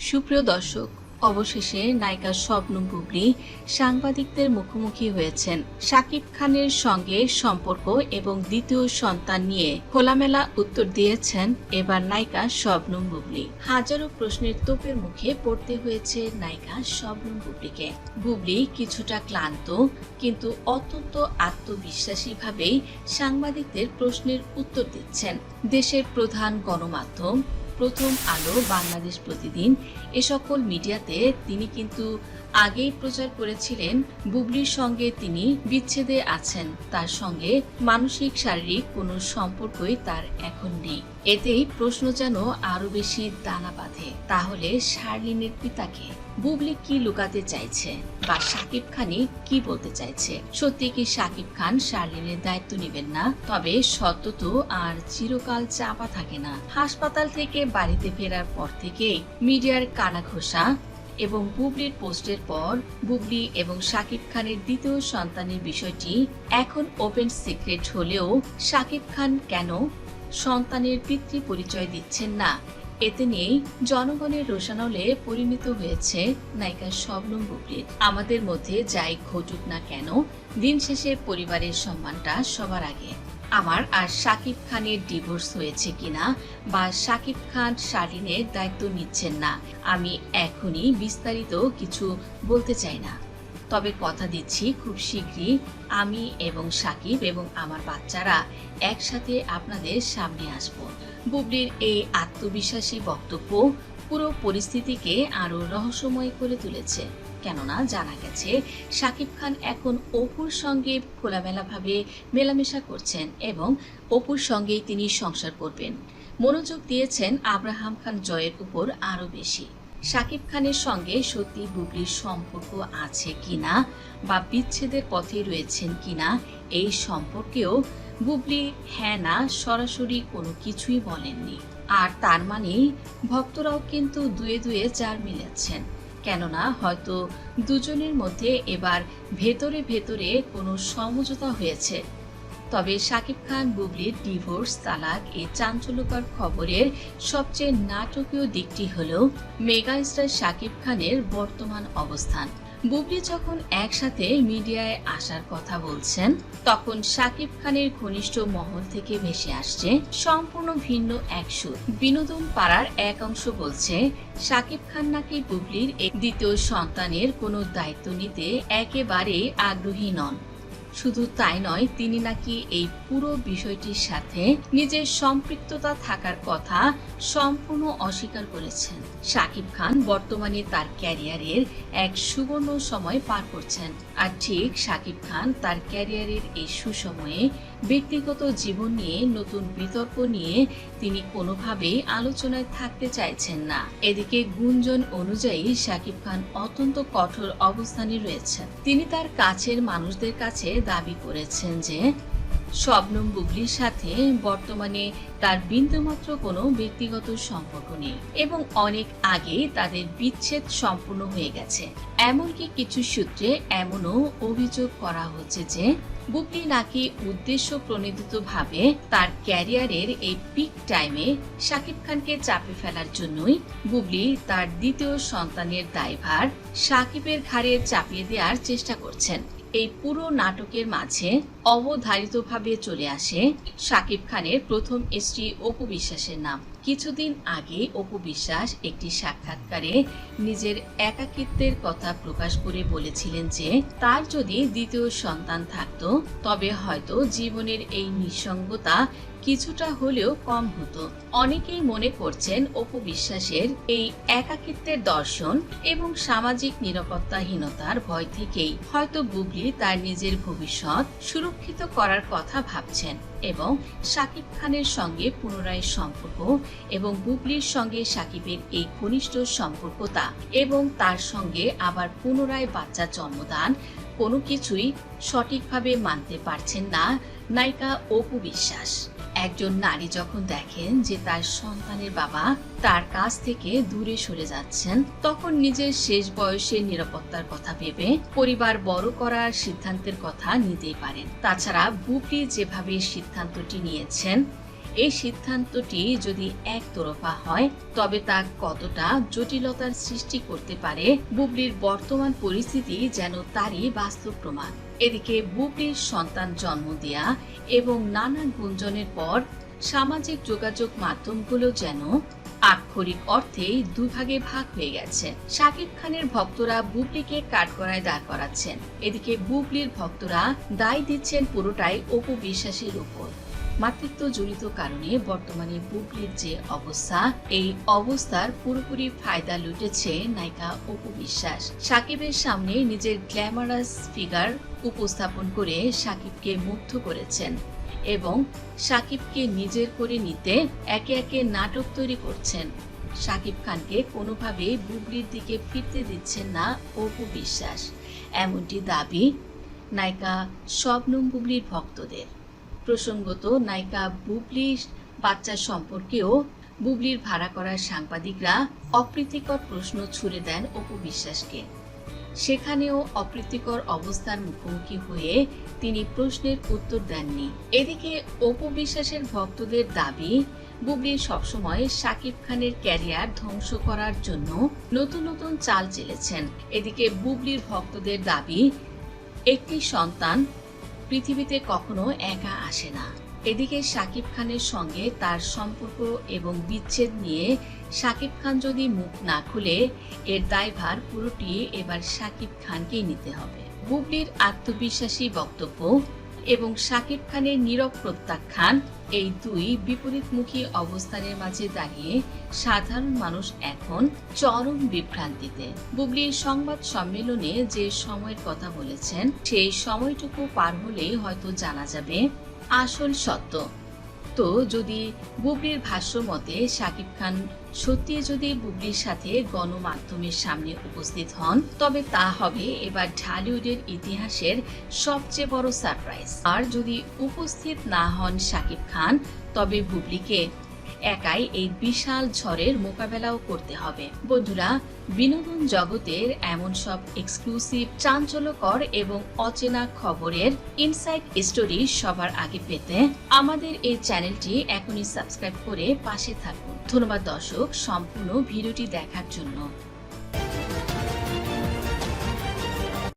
সুপ্রিয় দর্শক, অবশেষে নায়িকা শবনম বুবলী সাংবাদিকদের মুখোমুখি হয়েছেন। শাকিব খানের সঙ্গে সম্পর্ক এবং দ্বিতীয় সন্তান নিয়ে খোলামেলা উত্তর দিয়েছেন এবার নায়িকা শবনম বুবলী। হাজারো প্রশ্নের তোপের মুখে পড়তে হয়েছে নায়িকা শবনম বুবলীকে। বুবলী কিছুটা ক্লান্ত, কিন্তু অত্যন্ত আত্মবিশ্বাসী ভাবেই সাংবাদিকদের প্রশ্নের উত্তর দিচ্ছেন। দেশের প্রধান গণমাধ্যম প্রথম আলো, বাংলাদেশ প্রতিদিন এ সকল মিডিয়াতে তিনি কিন্তু আগেই প্রচার করেছিলেন বুবলীর সঙ্গে তিনি বিচ্ছেদে আছেন, তার সঙ্গে মানসিক শারীরিক কোনো সম্পর্কই তার এখন নেই। এতেই প্রশ্ন যেন আরো বেশি দানা বাঁধে, তাহলে শার্লিনের পিতাকে বুবলী কি লুকাতে চাইছে বা শাকিব খানই কি বলতে চাইছে? সত্যি কি শাকিব খান শার্লিনের দায়িত্ব নেবেন না? তবে সত্য তো আর চিরকাল চাপা থাকে না। হাসপাতাল থেকে বাড়িতে ফেরার পর থেকেই মিডিয়ার কানাঘোষা এবং বুবলীর পোস্টের পর বুবলী এবং শাকিব খানের দ্বিতীয় সন্তানের বিষয়টি এখন ওপেন সিক্রেট হলেও শাকিব খান কেন সন্তানের পিতৃ পরিচয় দিচ্ছেন না, এতে নিয়েই জনগণের রোষানলে পরিণত হয়েছে নায়িকা শবনম বুবলীর। আমাদের মধ্যে যাই ঘটুক না কেন, দিন শেষে পরিবারের সম্মানটা সবার আগে। আমার আর শাকিব খানের ডিভোর্স হয়েছে কিনা বা শাকিব খান শার্লিনের দায়িত্ব নিচ্ছেন না, আমি এখনই বিস্তারিত কিছু বলতে চাই না। তবে কথা দিচ্ছি, খুব শীঘ্রই আমি এবং শাকিব এবং আমার বাচ্চারা একসাথে আপনাদের সামনে আসব। বুবলীর এই আত্মবিশ্বাসী বক্তব্য পুরো পরিস্থিতিকে আরো রহস্যময় করে তুলেছে। কেননা জানা গেছে শাকিব খান এখন অপুর সঙ্গে খোলামেলাভাবে মেলামেশা করছেন এবং অপুর সঙ্গেই তিনি সংসার করবেন। মনোযোগ দিয়েছেন আব্রাহাম খান জয়ের উপর আরো বেশি। শাকিব খানের সঙ্গে সত্যি বুবলীর সম্পর্ক আছে কিনা বা বিচ্ছেদের পথে রয়েছেন কিনা, এই সম্পর্কেও বুবলী হ্যাঁ না সরাসরি কোনো কিছুই বলেননি। আর তার মানে ভক্তরাও কিন্তু দুয়ে দুয়ে চার মিলাচ্ছেন, কেননা হয়তো দুজনের মধ্যে এবার ভেতরে ভেতরে কোনো সমঝোতা হয়েছে। তবে শাকিব খান বুবলীর ডিভোর্স, তালাক এই চাঞ্চল্যকর খবরের সবচেয়ে নাটকীয় দিকটি হল মেগা স্টার শাকিব খানের বর্তমান অবস্থান। বুবলী যখন একসাথে মিডিয়ায় আসার কথা বলছেন, তখন শাকিব খানের ঘনিষ্ঠ মহল থেকে ভেসে আসছে সম্পূর্ণ ভিন্ন এক সুর। বিনোদন পাড়ার এক অংশ বলছে শাকিব খান নাকি বুবলীর দ্বিতীয় সন্তানের কোনো দায়িত্ব নিতে একেবারে আগ্রহী নন। শুধু তাই নয়, তিনি নাকি এই পুরো বিষয়টির সাথে নিজের সম্পৃক্ততা থাকার কথা সম্পূর্ণ অস্বীকার করেছেন। শাকিব খান বর্তমানে তার ক্যারিয়ারের এক সুবর্ণ সময় পার করছেন, আর ঠিক শাকিব খান তার ক্যারিয়ারের এই সুসময়ে ব্যক্তিগত জীবন নিয়ে নতুন বিতর্ক নিয়ে তিনি কোনোভাবেই আলোচনায় থাকতে চাইছেন না। এদিকে গুঞ্জন অনুযায়ী শাকিব খান অত্যন্ত কঠোর অবস্থানে রয়েছেন। তিনি তার কাছের মানুষদের কাছে দাবি করেছেন যে শবনম বুবলীর সাথে বর্তমানে তার বিন্দুমাত্র কোনো ব্যক্তিগত সম্পর্ক নেই এবং অনেক আগেই তাদের বিচ্ছেদ সম্পূর্ণ হয়ে গেছে। এমনকি কিছু সূত্রে এমনও অভিযোগ করা হচ্ছে যে বুবলী নাকি উদ্দেশ্য প্রণোদিতভাবে তার ক্যারিয়ারের এই পিক টাইমে শাকিব খানকে চাপে ফেলার জন্যই বুবলী তার দ্বিতীয় সন্তানের দায়ভার শাকিবের ঘাড়ে চাপিয়ে দেওয়ার চেষ্টা করছেন। এই পুরো নাটকের মাঝে অবধারিতভাবে চলে আসে শাকিব খানের প্রথম স্ত্রী অপু বিশ্বাসের নাম। কিছুদিন আগে অপু বিশ্বাস একটি সাক্ষাৎকারে নিজের একাকিত্বের কথা প্রকাশ করে বলেছিলেন যে তার যদি দ্বিতীয় সন্তান থাকতো তবে হয়তো জীবনের এই নিঃসঙ্গতা কিছুটা হলেও কম হতো। অনেকেই মনে করছেন অপু বিশ্বাসের এই একাকিত্বের দর্শন এবং সামাজিক নিরাপত্তাহীনতার ভয় থেকেই হয়তো বুবলী তার নিজের ভবিষ্যৎ সুরক্ষিত করার কথা ভাবছেন এবং শাকিব খানের সঙ্গে পুনরায় সম্পর্ক এবং বুবলীর সঙ্গে শাকিবের এই ঘনিষ্ঠ সম্পর্কতা এবং তার সঙ্গে আবার পুনরায় বাচ্চা জন্মদান কোনো কিছুই সঠিকভাবে মানতে পারছেন না নায়িকা অপু বিশ্বাস। একজন নারী যখন দেখেন যে তার সন্তানের বাবা তার কাছ থেকে দূরে সরে যাচ্ছেন, তখন নিজের শেষ বয়সের নিরাপত্তার কথা ভেবে পরিবার বড় করার সিদ্ধান্তের কথা নিতেই পারেন। তাছাড়া বুবলী যেভাবে সিদ্ধান্তটি নিয়েছেন, এই সিদ্ধান্তটি যদি একতরফা হয় তবে তা কতটা জটিলতার সৃষ্টি করতে পারে বুবলির বর্তমান পরিস্থিতি যেন তারই বাস্তব প্রমাণ। এদিকে বুবলির সন্তান জন্ম দেয়া এবং নানা গুঞ্জনের পর সামাজিক যোগাযোগ মাধ্যমগুলো যেন আক্ষরিক অর্থেই দুভাগে ভাগ হয়ে গেছে। শাকিব খানের ভক্তরা বুবলিকে কাঠগড়ায় দাঁড় করাচ্ছেন, এদিকে বুবলির ভক্তরা দায় দিচ্ছেন পুরোটাই অপু বিশ্বাসের উপর। মাতৃত্ব জড়িত কারণে বর্তমানে বুবলির যে অবস্থা, এই অবস্থার পুরোপুরি ফায়দা লুটেছে নায়িকা অপু বিশ্বাস। শাকিবের সামনে নিজের গ্ল্যামারাস ফিগার উপস্থাপন করে শাকিবকে মুগ্ধ করেছেন এবং শাকিবকে নিজের করে নিতে একে একে নাটক তৈরি করছেন। শাকিব খানকে কোনোভাবেই বুবলির দিকে ফিরতে দিচ্ছেন না অপু বিশ্বাস, এমনটি দাবি নায়িকা শবনম বুবলির ভক্তদের। প্রসঙ্গত, নায়িকা বুবলির বাচ্চা সম্পর্কেও বুবলির ভাড়া করা সাংবাদিকরা অপ্রীতিকর প্রশ্ন ছুড়ে দেন অপু বিশ্বাসকে। সেখানেও অপ্রীতিকর অবস্থার মুখোমুখি হয়ে তিনি প্রশ্নের উত্তর দেননি। এদিকে অপু বিশ্বাসের ভক্তদের দাবি, বুবলি সবসময় শাকিব খানের ক্যারিয়ার ধ্বংস করার জন্য নতুন নতুন চাল চেলেছেন। এদিকে বুবলির ভক্তদের দাবি, একটি সন্তান পৃথিবীতে কখনো একা আসে না। এদিকে শাকিব খানের সঙ্গে তার সম্পর্ক এবং বিচ্ছেদ নিয়ে শাকিব খান যদি মুখ না খুলে এর দায়ভার পুরোটি এবার শাকিব খানকেই নিতে হবে। বুবলির আত্মবিশ্বাসী বক্তব্য এবং শাকিব খানের নীরব প্রত্যাখ্যান, এই দুই বিপরীতমুখী অবস্থানের মাঝে দাঁড়িয়ে সাধারণ মানুষ এখন চরম বিভ্রান্তিতে। বুবলির সংবাদ সম্মেলনে যে সময়ের কথা বলেছেন, সেই সময়টুকু পার হলেই হয়তো জানা যাবে আসল সত্য। তো যদি বুবলির ভাষ্য মতে শাকিব খান সত্যি যদি বুবলির সাথে গণমাধ্যমের সামনে উপস্থিত হন, তবে তা হবে এবার ঢালিউডের ইতিহাসের সবচেয়ে বড় সারপ্রাইজ। আর যদি উপস্থিত না হন শাকিব খান, তবে বুবলিকে একাই এই বিশাল ঝড়ের মোকাবেলাও করতে হবে। বন্ধুরা, বিনোদন জগতের এমন সব এক্সক্লুসিভ, চাঞ্চল্যকর এবং অচেনা খবরের ইনসাইড স্টোরি সবার আগে পেতে আমাদের এই চ্যানেলটি এখনই সাবস্ক্রাইব করে পাশে থাকুন। ধন্যবাদ দর্শক সম্পূর্ণ ভিডিওটি দেখার জন্য।